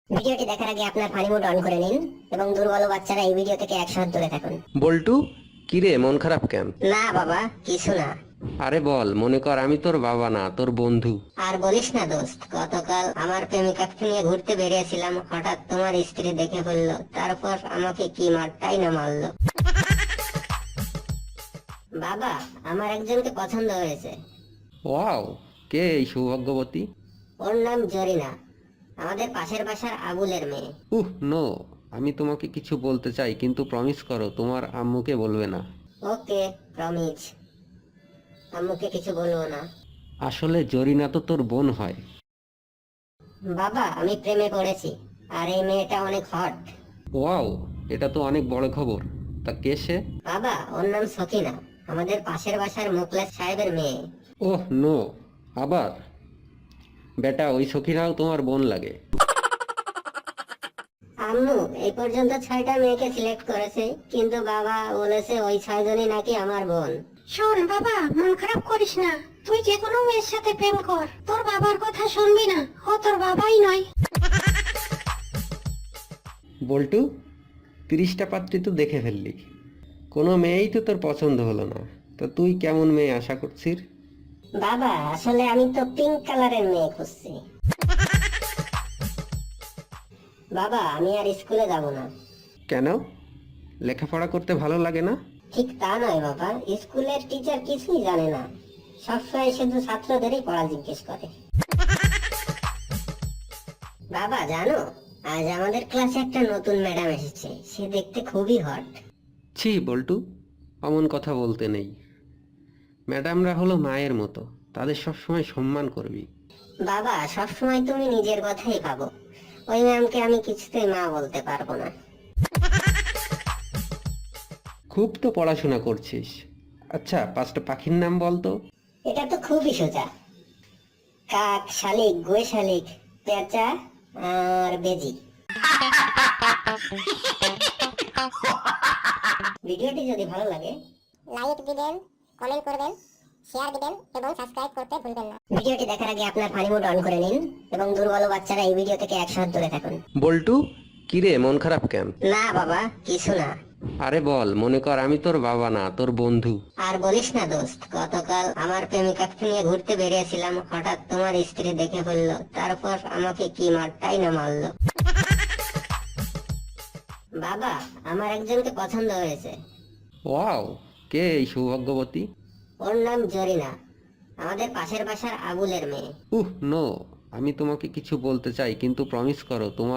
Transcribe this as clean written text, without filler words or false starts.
ভিডিওটি দেখার আগে আপনার ফানি মোড অন করে নিন এবং দুর্বল বাচ্চারা এই ভিডিও থেকে 100 হাত দূরে থাকুন। বল্টু, কিরে মন খারাপ কেন? না বাবা, কিছু না। আরে বল, মনে কর আমি তোর বাবা না, তোর বন্ধু। আর বলিস না দোস্ত, গতকাল আমার প্রেমিকাকে নিয়ে ঘুরতে বেরিয়েছিলাম, হঠাৎ তোমার স্ত্রী দেখে ফেললো, তারপর আমাকে কি মারটাই না মারলো। বাবা, আমার একজনকে পছন্দ হয়েছে। ওয়াও, কে এই সৌভাগ্যবতী? ওর নাম জরিনা, আমাদের পাশের বাসার আবুলের মেয়ে। নো, আমি তোমাকে কিছু বলতে চাই, কিন্তু প্রমিস করো তোমার আম্মুকে বলবে না। ওকে, প্রমিস। আম্মুকে কিছু বলবো না। আসলে জরিনা তো তোর বোন হয়। বাবা, আমি প্রেমে পড়েছি, আর এই মেয়েটা অনেক হট। ওয়াও, এটা তো অনেক বড় খবর। তা কে সে? বাবা, ওর নাম সকিনা, আমাদের পাশের বাসার মুখলেস সাহেবের মেয়ে। নো, আবার? বেটা, ওই সখীরাও তোমার বোন লাগে। আম্মু এই পর্যন্ত 6টা মেয়েকে সিলেক্ট করেছে, কিন্তু বাবা বলেছে ওই 6জনই নাকি আমার বোন। শোন বাবা, মন খারাপ করিস না। তুই যে কোনো মেয়ের সাথে প্রেম কর, তোর বাবার কথা শুনবি না। ও তোর বাবাই নয়। বল্টু, 30টা পাত্রী তো দেখে ফেললি, কোনো মেয়েই তো তোর পছন্দ হলো না। তা তুই কেমন মেয়ে আশা করছিস? বাবা, আসলে আমি তো পিঙ্ক কালারের মেয়ে খুঁজছি। বাবা, আমি আর স্কুলে যাব না। কেন? লেখাপড়া করতে ভালো লাগে না? ঠিক তা নয় বাবা, স্কুলের টিচার কিছুই জানে না, সবসময় শুধু ছাত্রদেরই পড়া জিজ্ঞেস করে। বাবা জানো, আজ আমাদের ক্লাসে একটা নতুন ম্যাডাম এসেছে, সে দেখতে খুবই হট। ছি বল্টু, অমন কথা বলতে নেই। ম্যাডামরা হলো মায়ের মতো, তাদের সবসময় সম্মান করবি। বাবা, সবসময় তুমি নিজের কথাই ভাবো, ওই ম্যামকে আমি কিছুতেই মা বলতে পারবো না। খুব তো পড়াশোনা করছিস। আচ্ছা, 5টা পাখির নাম বল তো। এটা তো খুবই সোজা। কাক, শালিক, গুয়ে শালিক, পেঁচা আর বেজি। ভিডিওটি যদি ভালো লাগে লাইক দিবেন, কমেন্ট করবেন, শেয়ার দিবেন এবং সাবস্ক্রাইব করতে ভুলবেন না। ভিডিওটি দেখার আগে আপনার ফানি মোড অন করে নিন এবং দুর্বল বাচ্চারা এই ভিডিও থেকে 100 হাত দূরে থাকুন। বল্টু, কিরে মন খারাপ কেন? না বাবা, কিছু না। আরে বল, মনে কর আমি তোর বাবা না, তোর বন্ধু। আর বলিস না দোস্ত, গতকাল আমার প্রেমিকাকে নিয়ে ঘুরতে বেরিয়েছিলাম, হঠাৎ তোমার স্ত্রী দেখে ফেললো, তারপর আমাকে কি মারটাই না মারলো। বাবা, আমার একজনকে পছন্দ হয়েছে। ওয়াও, কে এই সৌভাগ্যবতী? ওর নাম জরিনা, আমাদের পাশের বাসার আবুলের মেয়ে। নো, আমি তোমাকে কিছু বলতে চাই, কিন্তু প্রমিস করো তোমার